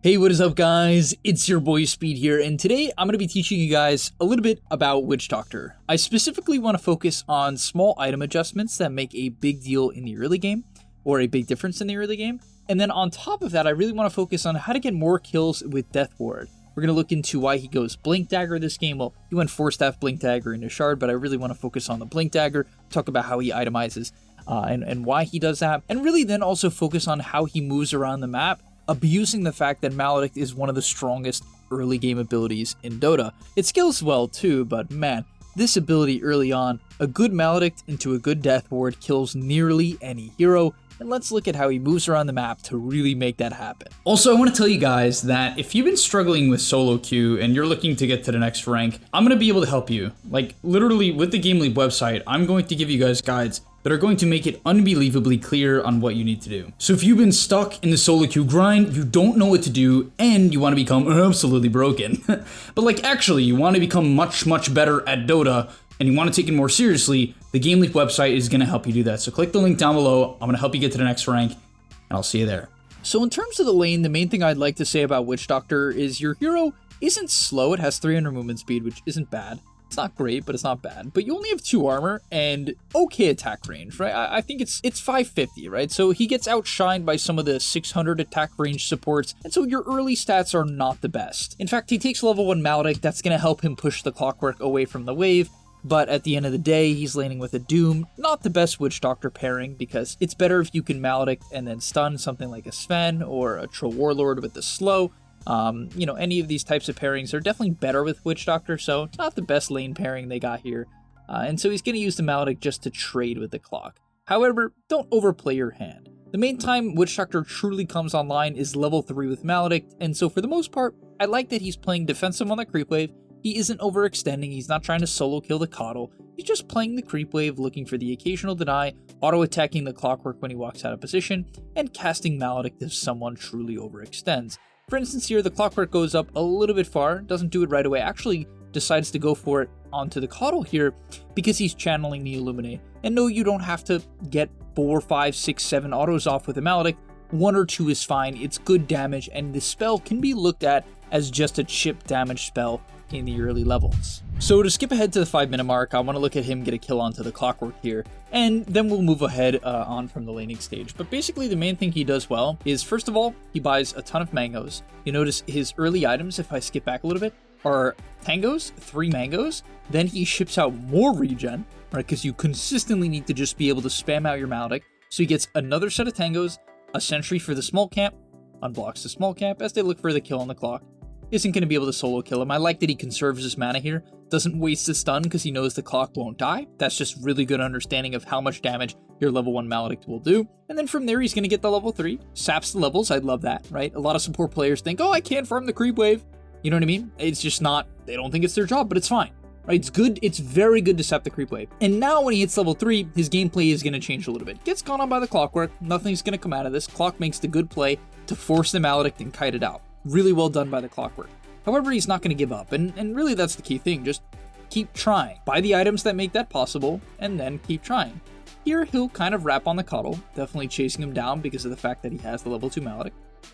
Hey, what is up guys? It's your boy Speed here, and today I'm going to be teaching you guys a little bit about Witch Doctor. I specifically want to focus on small item adjustments that make a big deal in the early game, or a big difference in the early game. And then on top of that, I really want to focus on how to get more kills with Death Ward. We're going to look into why he goes Blink Dagger this game. Well, he went 4-staff Blink Dagger into Shard, but I really want to focus on the Blink Dagger, talk about how he itemizes and why he does that, and really then also focus on how he moves around the map, abusing the fact that Maledict is one of the strongest early game abilities in Dota. It scales well too, but man, this ability early on, a good Maledict into a good Death Ward kills nearly any hero, and let's look at how he moves around the map to really make that happen. Also, I want to tell you guys that if you've been struggling with solo queue and you're looking to get to the next rank, I'm going to be able to help you. Like literally with the Game Leap website, I'm going to give you guys guides that are going to make it unbelievably clear on what you need to do. So if you've been stuck in the solo queue grind, you don't know what to do, and you want to become absolutely broken, but like actually you want to become much better at Dota, and you want to take it more seriously, the Game Leap website is going to help you do that. So click the link down below, I'm going to help you get to the next rank, and I'll see you there. So in terms of the lane, the main thing I'd like to say about Witch Doctor is your hero isn't slow, it has 300 movement speed, which isn't bad. It's not great, but it's not bad. But you only have 2 armor and okay attack range, right? I think it's 550, right? So he gets outshined by some of the 600 attack range supports, and so your early stats are not the best. In fact, he takes level 1 Maledict, that's going to help him push the Clockwork away from the wave, but at the end of the day, he's laning with a Doom. Not the best Witch Doctor pairing, because it's better if you can Maledict and then stun something like a Sven or a Troll Warlord with the slow. You know, any of these types of pairings are definitely better with Witch Doctor, so not the best lane pairing they got here. And so he's going to use the Maledict just to trade with the clock. However, don't overplay your hand. The main time Witch Doctor truly comes online is level 3 with Maledict, and so for the most part, I like that he's playing defensive on the creep wave. He isn't overextending, he's not trying to solo kill the Coddle, he's just playing the creep wave, looking for the occasional deny, auto-attacking the Clockwork when he walks out of position, and casting Maledict if someone truly overextends. For instance here, the Clockwork goes up a little bit far, doesn't do it right away, actually decides to go for it onto the Coddle here because he's channeling the Illuminate. And no, you don't have to get 4, 5, 6, 7 autos off with a Maledict. 1 or 2 is fine, it's good damage, and the spell can be looked at as just a chip damage spell in the early levels. So to skip ahead to the 5-minute mark, I want to look at him get a kill onto the Clockwork here, and then we'll move ahead on from the laning stage. But basically the main thing he does well is, first of all, he buys a ton of mangoes. You notice his early items, if I skip back a little bit, are tangos, 3 mangoes, then he ships out more regen, right, because you consistently need to just be able to spam out your Maledict. So he gets another set of tangos, a sentry for the small camp, unblocks the small camp as they look for the kill on the clock. Isn't going to be able to solo kill him. I like that he conserves his mana here, doesn't waste his stun because he knows the clock won't die. That's just really good understanding of how much damage your level 1 Maledict will do. And then from there, he's going to get the level 3, saps the levels. I love that, right? A lot of support players think, oh, I can't farm the creep wave. You know what I mean? It's just not, they don't think it's their job, but it's fine, right? It's good, it's very good to sap the creep wave. And now when he hits level 3, his gameplay is going to change a little bit. Gets gone on by the Clockwork, nothing's going to come out of this. Clock makes the good play to force the Maledict and kite it out. Really well done by the Clockwork. However, he's not going to give up, and really that's the key thing, just keep trying. Buy the items that make that possible, and then keep trying. Here, he'll kind of wrap on the Coddle, definitely chasing him down because of the fact that he has the level 2 Maledict.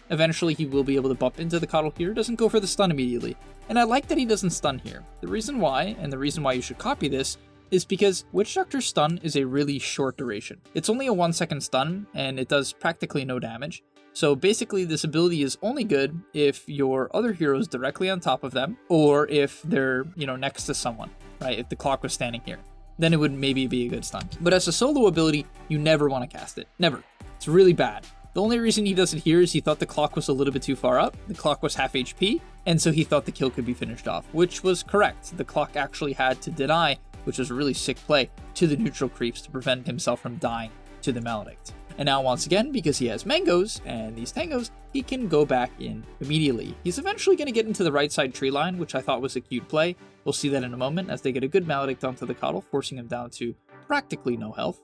Eventually, he will be able to bump into the Coddle here, doesn't go for the stun immediately, and I like that he doesn't stun here. The reason why, and the reason why you should copy this, is because Witch Doctor's stun is a really short duration. It's only a 1-second stun, and it does practically no damage. So basically this ability is only good if your other hero is directly on top of them, or if they're, you know, next to someone, right? If the clock was standing here, then it would maybe be a good stun. But as a solo ability, you never want to cast it. Never. It's really bad. The only reason he does it here is he thought the clock was a little bit too far up. The clock was half HP, and so he thought the kill could be finished off, which was correct. The clock actually had to deny, which was a really sick play, to the neutral creeps to prevent himself from dying to the Maledict. And now once again, because he has mangoes and these tangos, he can go back in immediately. He's eventually going to get into the right side tree line, which I thought was a cute play. We'll see that in a moment as they get a good Maledict onto the Coddle, forcing him down to practically no health.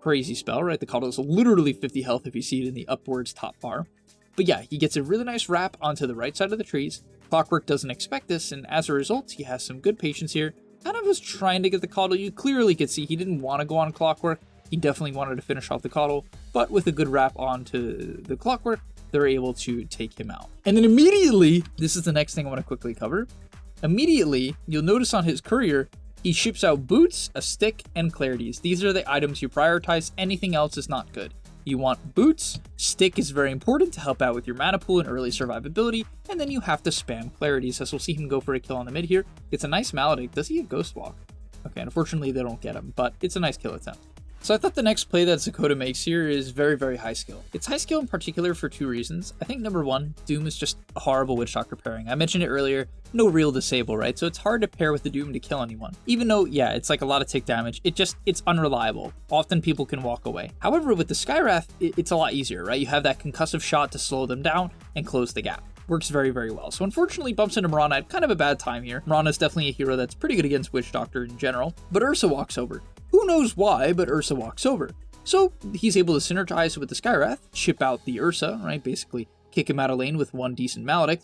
Crazy spell, right? The Coddle is literally 50 health if you see it in the upwards top bar. But yeah, he gets a really nice wrap onto the right side of the trees. Clockwork doesn't expect this, and as a result, he has some good patience here. Kind of was trying to get the Coddle. You clearly could see he didn't want to go on Clockwork, He definitely wanted to finish off the Coddle, but with a good wrap onto the Clockwork, they're able to take him out. And then immediately, this is the next thing I want to quickly cover. Immediately, you'll notice on his courier, he ships out boots, a stick, and clarities. These are the items you prioritize. Anything else is not good. You want boots, stick is very important to help out with your mana pool and early survivability, and then you have to spam clarities, as we'll see him go for a kill on the mid here. It's a nice Maledict. Does he have Ghost Walk? Okay, unfortunately they don't get him, but it's a nice kill attempt. So I thought the next play that Dakota makes here is very, very high skill. It's high skill in particular for two reasons. I think number one, Doom is just a horrible Witch Doctor pairing. I mentioned it earlier, no real disable, right? So it's hard to pair with the Doom to kill anyone. Even though, yeah, it's like a lot of tick damage, it's unreliable. Often people can walk away. However, with the Skywrath, it's a lot easier, right? You have that concussive shot to slow them down and close the gap. Works very, very well. So unfortunately, bumps into Mirana at kind of a bad time here. Mirana is definitely a hero that's pretty good against Witch Doctor in general, but Ursa walks over. Who knows why, but Ursa walks over. So he's able to synergize with the Skywrath, chip out the Ursa, right? Basically kick him out of lane with one decent Maledict,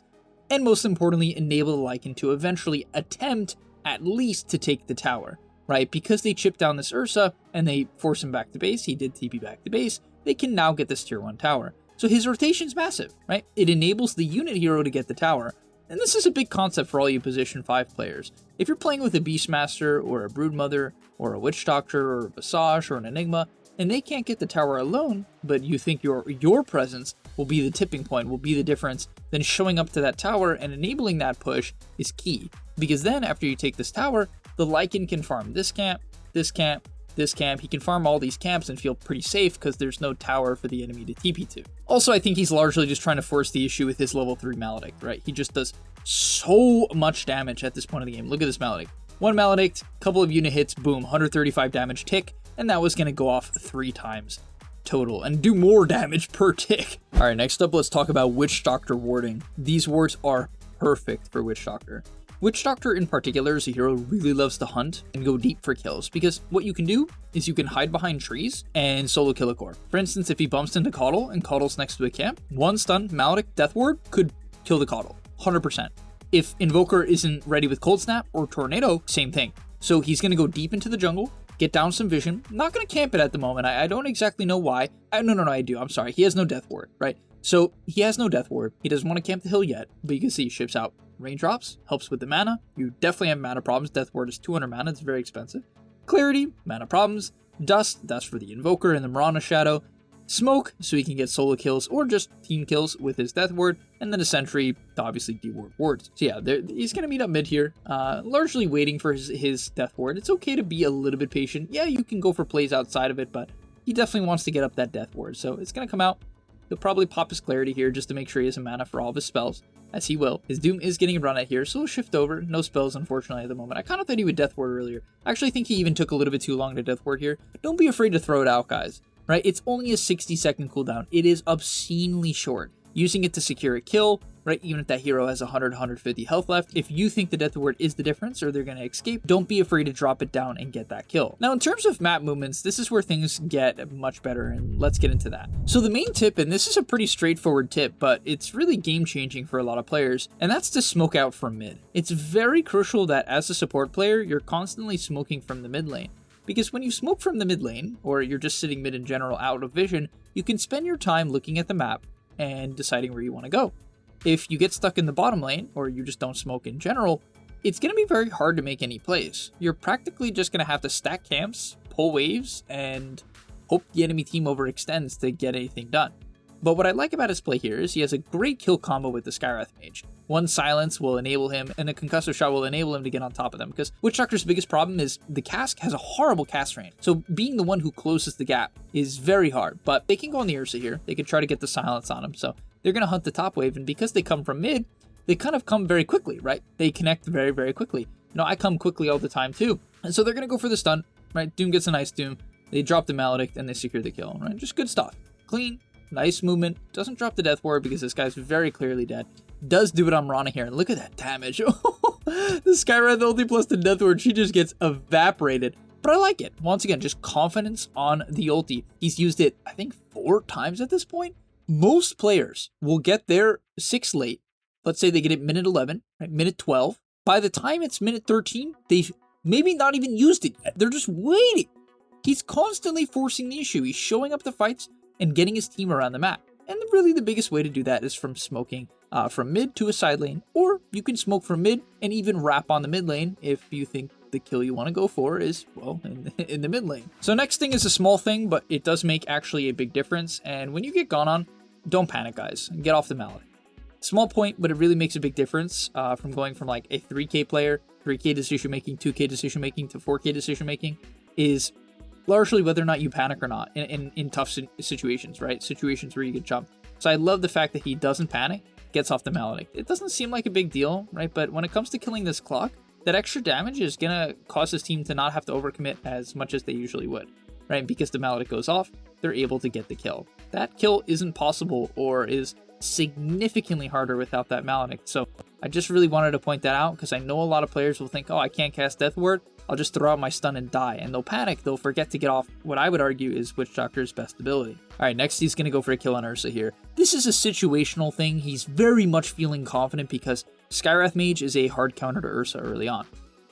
and most importantly, enable the Lycan to eventually attempt at least to take the tower, right? Because they chip down this Ursa and they force him back to base, he did TP back to base, they can now get this tier 1 tower. So his rotation's massive, right? It enables the unit hero to get the tower. And this is a big concept for all you position 5 players. If you're playing with a Beastmaster or a Broodmother or a Witch Doctor or a Visage or an Enigma, and they can't get the tower alone, but you think your presence will be the tipping point, will be the difference, then showing up to that tower and enabling that push is key. Because then after you take this tower, the Lycan can farm this camp, this camp, this camp. He can farm all these camps and feel pretty safe because there's no tower for the enemy to TP to. Also, I think he's largely just trying to force the issue with his level 3 Maledict, right? He just does so much damage at this point of the game. Look at this Maledict. One Maledict, couple of unit hits, boom, 135 damage tick, and that was going to go off 3 times total and do more damage per tick. All right, next up, let's talk about Witch Doctor warding. These wards are perfect for Witch Doctor. Witch Doctor in particular is a hero who really loves to hunt and go deep for kills, because what you can do is you can hide behind trees and solo kill a core. For instance, if he bumps into Coddle and Coddle's next to a camp, one stun Maledict Death Ward could kill the Coddle, 100%. If Invoker isn't ready with Cold Snap or Tornado, same thing. So he's going to go deep into the jungle, get down some vision. Not going to camp it at the moment. I don't exactly know why. No, I do. I'm sorry. He has no Death Ward, right? So he has no Death Ward. He doesn't want to camp the hill yet, but you can see he ships out Raindrops, helps with the mana. You definitely have mana problems. Death Ward is 200 mana. It's very expensive. Clarity, mana problems. Dust, that's for the Invoker and the Mirana Shadow. Smoke, so he can get solo kills or just team kills with his Death Ward, and then a Sentry to obviously deward wards. So yeah, he's going to meet up mid here, largely waiting for his Death Ward. It's okay to be a little bit patient. Yeah, you can go for plays outside of it, but he definitely wants to get up that Death Ward. So it's going to come out. He'll probably pop his Clarity here just to make sure he has a mana for all of his spells, as he will. His Doom is getting run at here, so he'll shift over. No spells, unfortunately, at the moment. I kind of thought he would Death Ward earlier. I actually think he even took a little bit too long to Death Ward here. Don't be afraid to throw it out, guys. Right? It's only a 60-second cooldown. It is obscenely short. Using it to secure a kill, right? Even if that hero has 100, 150 health left, if you think the Death Ward is the difference or they're going to escape, don't be afraid to drop it down and get that kill. Now, in terms of map movements, this is where things get much better, and let's get into that. So the main tip, and this is a pretty straightforward tip, but it's really game-changing for a lot of players, and that's to smoke out from mid. It's very crucial that as a support player, you're constantly smoking from the mid lane. Because when you smoke from the mid lane, or you're just sitting mid in general out of vision, you can spend your time looking at the map and deciding where you want to go. If you get stuck in the bottom lane, or you just don't smoke in general, it's going to be very hard to make any plays. You're practically just going to have to stack camps, pull waves, and hope the enemy team overextends to get anything done. But what I like about his play here is he has a great kill combo with the Skywrath Mage. One silence will enable him, and the concussive shot will enable him to get on top of them, because Witch Doctor's biggest problem is the cask has a horrible cast range. So being the one who closes the gap is very hard, but they can go on the Ursa here. They can try to get the silence on him, so they're going to hunt the top wave, and because they come from mid, they kind of come very quickly, right? They connect very, very quickly. You know, I come quickly all the time too, and so they're going to go for the stun, right? Doom gets a nice Doom. They drop the Maledict, and they secure the kill, right? Just good stuff. Clean. Nice movement. Doesn't drop the Death Ward because this guy's very clearly dead. Does do it on Mirana here. And look at that damage. The Skywrath ulti plus the Death Ward, she just gets evaporated. But I like it. Once again, just confidence on the ulti. He's used it, I think, 4 times at this point. Most players will get their 6 late. Let's say they get it minute 11, right? Minute 12. By the time it's minute 13, they've maybe not even used it yet. They're just waiting he's constantly forcing the issue. He's showing up to fights and getting his team around the map. And really the biggest way to do that is from smoking from mid to a side lane, or you can smoke from mid and even wrap on the mid lane if you think the kill you want to go for is, well, in the mid lane. So next thing is a small thing, but it does make actually a big difference. And when you get gone on, don't panic, guys. Get off the mallet. Small point, but it really makes a big difference from going from like a 3K player, 3K decision making, 2K decision making to 4K decision making is largely whether or not you panic or not in tough situations, right? Situations where you get jumped. So I love the fact that he doesn't panic, gets off the mallet. It doesn't seem like a big deal, right? But when it comes to killing this clock, that extra damage is gonna cause his team to not have to overcommit as much as they usually would, right? Because the mallet goes off, they're able to get the kill. That kill isn't possible or is significantly harder without that mallet. So I just really wanted to point that out because I know a lot of players will think, oh, I can't cast Death Ward, I'll just throw out my stun and die, and they'll panic, they'll forget to get off what I would argue is Witch Doctor's best ability. Alright, next he's going to go for a kill on Ursa here. This is a situational thing. He's very much feeling confident because Skywrath Mage is a hard counter to Ursa early on.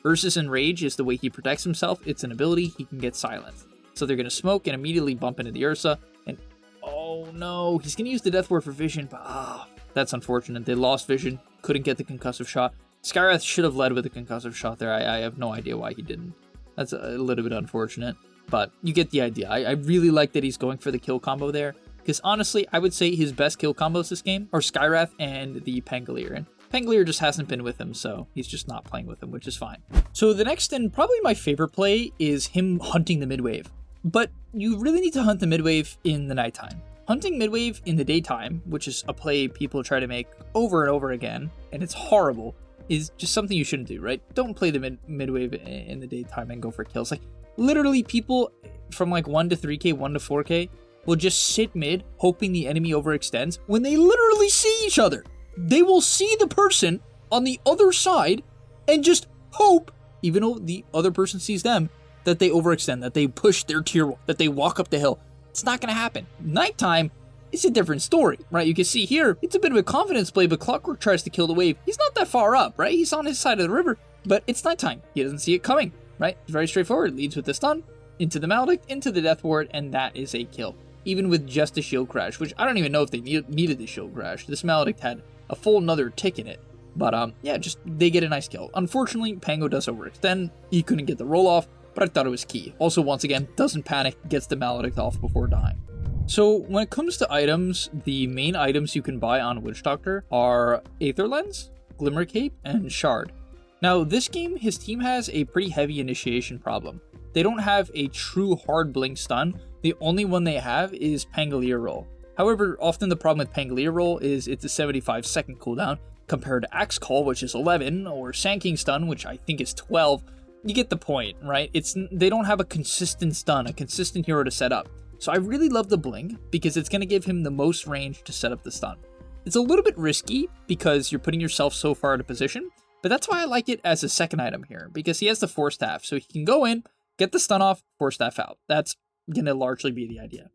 Ursa's Enrage is the way he protects himself. It's an ability, he can get silenced. So they're going to smoke and immediately bump into the Ursa, and oh no, he's going to use the Death Ward for vision, but that's unfortunate. They lost vision, couldn't get the concussive shot. Skywrath should have led with a concussive shot there. I have no idea why he didn't. That's a little bit unfortunate, but you get the idea. I really like that he's going for the kill combo there, because honestly, I would say his best kill combos this game are Skywrath and the Pangolier, and Pangolier just hasn't been with him, so he's just not playing with him, which is fine. So the next and probably my favorite play is him hunting the midwave, but you really need to hunt the midwave in the nighttime. Hunting midwave in the daytime, which is a play people try to make over and over again, and it's horrible, is just something you shouldn't do, right? Don't play the midwave in the daytime and go for kills. Like, literally people from like 1 to 3K, 1 to 4K will just sit mid hoping the enemy overextends when they literally see each other. They will see the person on the other side and just hope, even though the other person sees them, that they overextend, that they push their tier 1, that they walk up the hill. It's not going to happen. Nighttime, it's a different story, right? You can see here, it's a bit of a confidence play, but Clockwork tries to kill the wave. He's not that far up, right? He's on his side of the river, but it's nighttime. He doesn't see it coming, right? It's very straightforward. Leads with the stun, into the Maledict, into the Death Ward, and that is a kill. Even with just a shield crash, which I don't even know if they needed the shield crash. This Maledict had a full another tick in it. But yeah, just they get a nice kill. Unfortunately, Pango does overextend. He couldn't get the roll off, but I thought it was key. Also, once again, doesn't panic, gets the Maledict off before dying. So when it comes to items, the main items you can buy on Witch Doctor are Aether Lens, Glimmer Cape, and Shard. Now this game, his team has a pretty heavy initiation problem. They don't have a true hard blink stun. The only one they have is Pangolier Roll. However, often the problem with Pangolier Roll is it's a 75-second cooldown compared to Axe Call, which is 11, or Sand King Stun, which I think is 12. You get the point, right? They don't have a consistent stun, a consistent hero to set up. So I really love the blink because it's going to give him the most range to set up the stun. It's a little bit risky because you're putting yourself so far out of position, but that's why I like it as a second item here, because he has the Force Staff, so he can go in, get the stun off, Force Staff out. That's going to largely be the idea.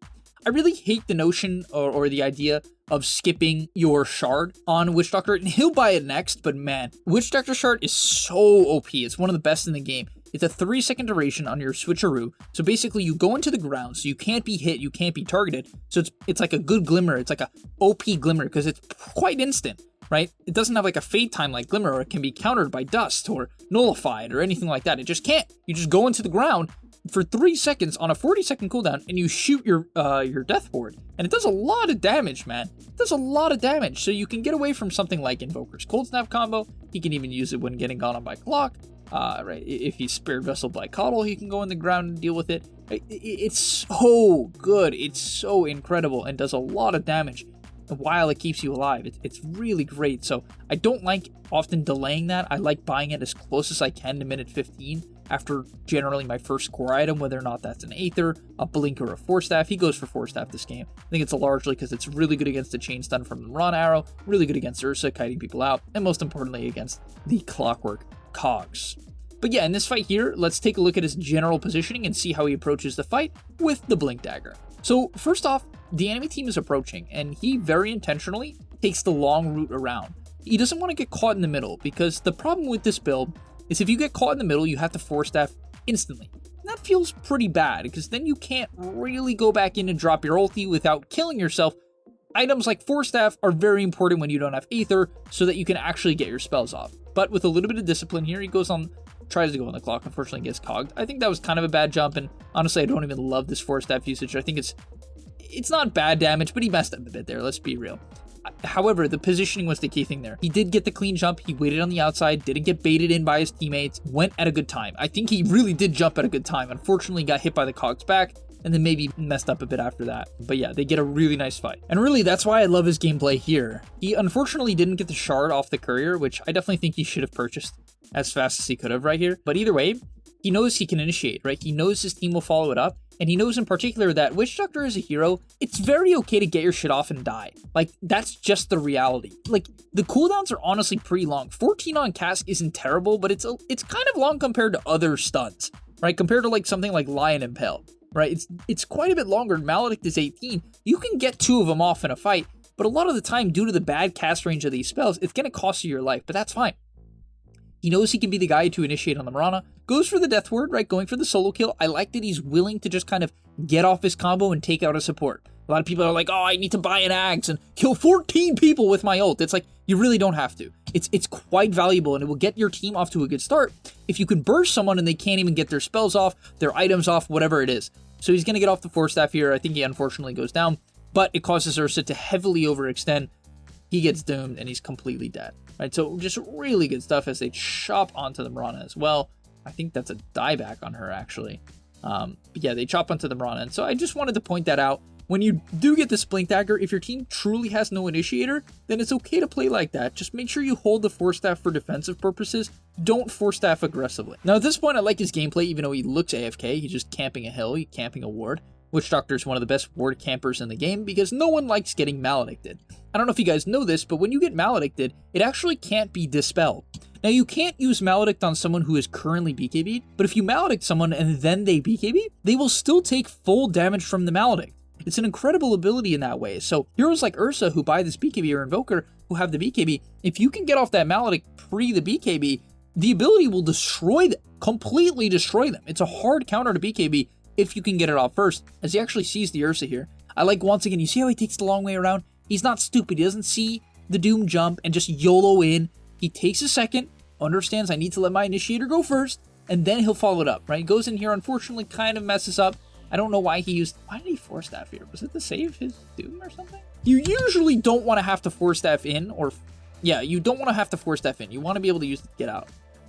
I really hate the notion or the idea of skipping your Shard on Witch Doctor, and he'll buy it next, but man, Witch Doctor Shard is so OP. It's one of the best in the game. It's a 3-second duration on your switcheroo, so basically you go into the ground, so you can't be hit, you can't be targeted, so it's like a good Glimmer, it's like a OP Glimmer, because it's quite instant, right? It doesn't have like a fade time like Glimmer, or it can be countered by Dust, or nullified, or anything like that. It just can't. You just go into the ground for 3 seconds on a 40-second cooldown, and you shoot your Death Ward, and it does a lot of damage, man. It does a lot of damage, so you can get away from something like Invoker's Cold Snap combo. He can even use it when getting gone on by Clock. Right, if he's Spirit Vessel by Coddle, he can go in the ground and deal with it. It's so good, it's so incredible, and does a lot of damage while it keeps you alive. It's really great, so I don't like often delaying that. I like buying it as close as I can to minute 15 after generally my first core item, whether or not that's an Aether, a Blink, or a Force Staff. He goes for Force Staff this game. I think it's largely because it's really good against the Chain Stun from the Ron Arrow, really good against Ursa, kiting people out, and most importantly against the Clockwork Cogs. But yeah, in this fight here, let's take a look at his general positioning and see how he approaches the fight with the Blink Dagger. So first off, the enemy team is approaching, and he very intentionally takes the long route around. He doesn't want to get caught in the middle, because the problem with this build is if you get caught in the middle, you have to Force Staff instantly. And that feels pretty bad, because then you can't really go back in and drop your ulti without killing yourself. Items like Force Staff are very important when you don't have Aether, so that you can actually get your spells off. But with a little bit of discipline here, he tries to go on the clock, unfortunately gets cogged. I think that was kind of a bad jump, and honestly, I don't even love this Force Staff usage. I think it's not bad damage, but he messed up a bit there, let's be real. However, the positioning was the key thing there. He did get the clean jump, he waited on the outside, didn't get baited in by his teammates, went at a good time. I think he really did jump at a good time. Unfortunately, got hit by the cogs back, and then maybe messed up a bit after that. But yeah, they get a really nice fight. And really, that's why I love his gameplay here. He unfortunately didn't get the shard off the courier, which I definitely think he should have purchased as fast as he could have right here. But either way, he knows he can initiate, right? He knows his team will follow it up. And he knows in particular that Witch Doctor is a hero. It's very okay to get your shit off and die. Like, that's just the reality. Like, the cooldowns are honestly pretty long. 14 on Cask isn't terrible, but it's kind of long compared to other stuns, right? Compared to like something like Lion Impale, right? It's quite a bit longer. Maledict is 18. You can get 2 of them off in a fight, but a lot of the time, due to the bad cast range of these spells, it's going to cost you your life, but that's fine. He knows he can be the guy to initiate on the Mirana. Goes for the death ward, right? Going for the solo kill. I like that he's willing to just kind of get off his combo and take out a support. A lot of people are like, oh, I need to buy an Axe and kill 14 people with my ult. It's like, you really don't have to. It's quite valuable, and it will get your team off to a good start if you can burst someone and they can't even get their spells off, their items off, whatever it is. So he's going to get off the Force Staff here. I think he unfortunately goes down, but it causes Ursa to heavily overextend. He gets doomed, and he's completely dead. Right, so just really good stuff as they chop onto the Mirana as well. I think that's a dieback on her, actually. But yeah, they chop onto the Mirana, and so I just wanted to point that out. When you do get this Blink Dagger, if your team truly has no initiator, then it's okay to play like that. Just make sure you hold the Force Staff for defensive purposes. Don't Force Staff aggressively. Now, at this point, I like his gameplay, even though he looks AFK. He's just camping a hill, he's camping a ward. Witch Doctor is one of the best ward campers in the game because no one likes getting maledicted. I don't know if you guys know this, but when you get maledicted, it actually can't be dispelled. Now, you can't use maledict on someone who is currently BKB'd, but if you maledict someone and then they BKB, they will still take full damage from the maledict. It's an incredible ability in that way. So heroes like Ursa, who buy this BKB, or Invoker, who have the BKB, if you can get off that maledict pre the BKB, the ability will destroy them, completely destroy them. It's a hard counter to BKB if you can get it off first, as he actually sees the Ursa here. I like, once again, you see how he takes the long way around? He's not stupid. He doesn't see the Doom jump and just YOLO in. He takes a second, understands I need to let my initiator go first, and then he'll follow it up, right? Goes in here, unfortunately, kind of messes up. I don't know why did he Force Staff here? Was it to save his Doom or something? You usually don't want to have to Force Staff in, you don't want to have to Force Staff in. You want to be able to use it to get out.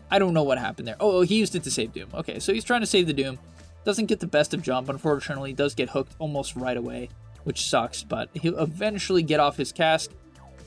I don't know what happened there. Oh, he used it to save Doom. Okay, so he's trying to save the Doom. Doesn't get the best of jump, unfortunately. Does get hooked almost right away, which sucks, but he'll eventually get off his Cask.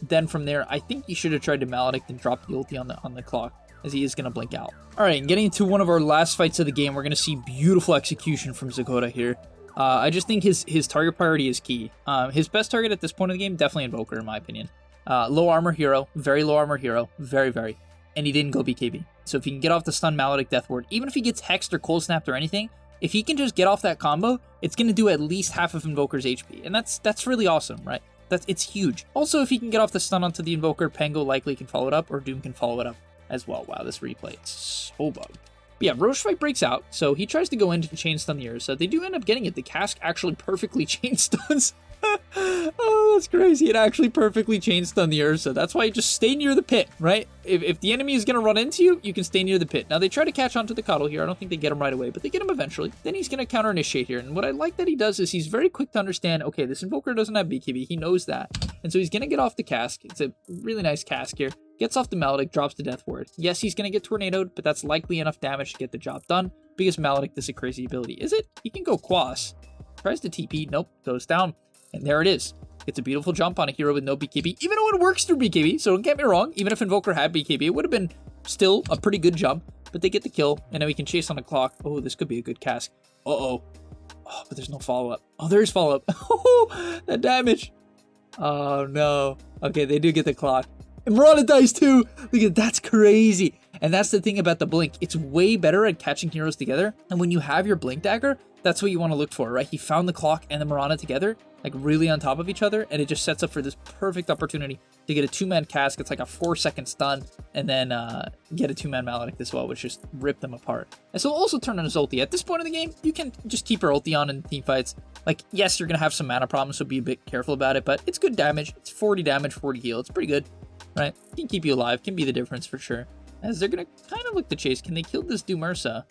Then from there, I think he should have tried to Maledict and drop the ulti on the clock, as he is going to blink out. All right, and getting into one of our last fights of the game, we're going to see beautiful execution from Zakota here. I just think his target priority is key. His best target at this point of the game, definitely Invoker, in my opinion. Low armor hero, very low armor hero, very, and he didn't go BKB. So if he can get off the stun Maledict Death Ward, even if he gets hexed or cold snapped or anything, if he can just get off that combo, it's going to do at least half of Invoker's HP, and that's really awesome, right? It's huge. Also, if he can get off the stun onto the Invoker, Pango likely can follow it up, or Doom can follow it up as well. Wow, this replay, it's so bugged. But yeah, Roche Fight breaks out, so he tries to go in to chain stun the Ursa. They do end up getting it. The Cask actually perfectly chain stuns. Oh, that's crazy. It actually perfectly chain stun the Ursa. That's why you just stay near the pit, right? If the enemy is going to run into you, you can stay near the pit. Now, they try to catch onto the Cuddle here. I don't think they get him right away, but they get him eventually. Then he's going to counter initiate here. And what I like that he does is he's very quick to understand, okay, this Invoker doesn't have BKB. He knows that. And so he's going to get off the Cask. It's a really nice Cask here. Gets off the Maledict, drops the Death Ward. Yes, he's going to get tornadoed, but that's likely enough damage to get the job done because Maledict is a crazy ability. Is it? He can go Quas. Tries to TP. Nope. Goes down. And there it is. It's a beautiful jump on a hero with no BKB, even though it works through BKB, so don't get me wrong, even if Invoker had BKB, it would have been still a pretty good jump, but they get the kill, and now we can chase on the clock. Oh, this could be a good Cask. Oh, but there's no follow-up. Oh, there is follow-up. Oh, that damage. Oh, no. Okay, they do get the clock. And Mirana dies too. Look at that's crazy. And that's the thing about the Blink. It's way better at catching heroes together. And when you have your Blink Dagger, That's what you want to look for, right? He found the clock and the Mirana together, like really on top of each other, and it just sets up for this perfect opportunity to get a 2-man cask. It's like a 4-second stun, and then get a 2-man Maledict as well, which just rip them apart. And so also turn on his ulti. At this point in the game, you can just keep your ulti on in team fights. Like, yes, you're going to have some mana problems, so be a bit careful about it, but it's good damage. It's 40 damage, 40 heal. It's pretty good, right? Can keep you alive, can be the difference for sure. As they're going to kind of look to chase. Can they kill this Dumersa?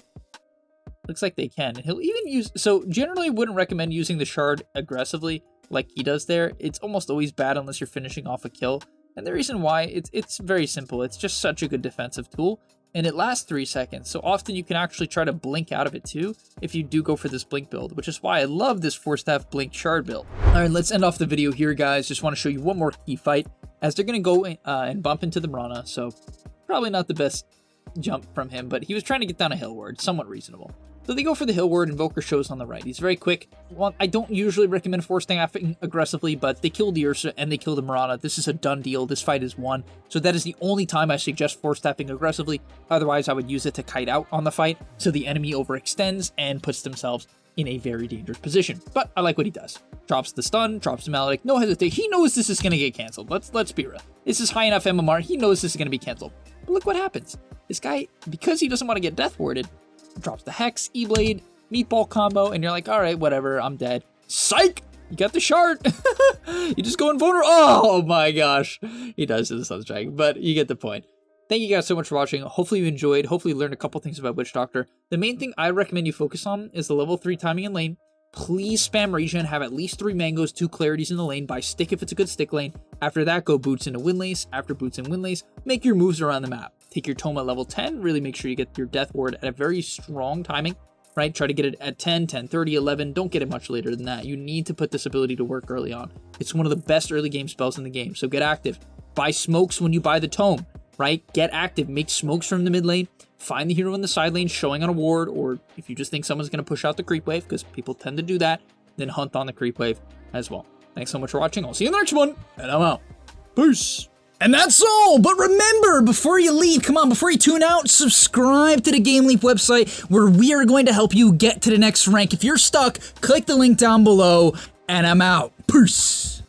Looks like they can. And he'll even use... So, generally, wouldn't recommend using the shard aggressively like he does there. It's almost always bad unless you're finishing off a kill. And the reason why, it's very simple. It's just such a good defensive tool. And it lasts 3 seconds. So, often you can actually try to blink out of it, too, if you do go for this blink build. Which is why I love this 4-staff blink shard build. Alright, let's end off the video here, guys. Just want to show you one more key fight. As they're going to go and bump into the Mirana. So, probably not the best jump from him. But he was trying to get down a hill ward. Somewhat reasonable. So they go for the hill ward, Invoker shows on the right. He's very quick. Well, I don't usually recommend 4-staffing aggressively, but they kill the Ursa and they kill the Mirana. This is a done deal. This fight is won. So that is the only time I suggest 4-staffing aggressively. Otherwise, I would use it to kite out on the fight, so the enemy overextends and puts themselves in a very dangerous position. But I like what he does. Drops the stun, drops the Maledict, no hesitation. He knows this is going to get canceled. Let's be real. This is high enough MMR. He knows this is going to be canceled. But look what happens. This guy, because he doesn't want to get death warded, drops the Hex, E-Blade, Meatball combo, and you're like, alright, whatever, I'm dead. Psych! You got the shard! You just go invulnerable. Oh my gosh. He does to the Sunstrike, but you get the point. Thank you guys so much for watching. Hopefully you enjoyed. Hopefully you learned a couple things about Witch Doctor. The main thing I recommend you focus on is the level 3 timing in lane. Please spam regen, have at least 3 mangoes, 2 clarities in the lane, buy stick if it's a good stick lane. After that, go boots into Windlace. After boots and Windlace, make your moves around the map. Take your Tome at level 10, really make sure you get your Death Ward at a very strong timing, right? Try to get it at 10, 10, 30, 11, don't get it much later than that. You need to put this ability to work early on. It's one of the best early game spells in the game, so get active. Buy smokes when you buy the Tome, right? Get active, make smokes from the mid lane, find the hero in the side lane showing on a ward, or if you just think someone's going to push out the creep wave, because people tend to do that, then hunt on the creep wave as well. Thanks so much for watching. I'll see you in the next one, and I'm out. Peace. And that's all, but remember, before you leave, come on, before you tune out, subscribe to the Game Leap website, where we are going to help you get to the next rank. If you're stuck, click the link down below, and I'm out. Peace.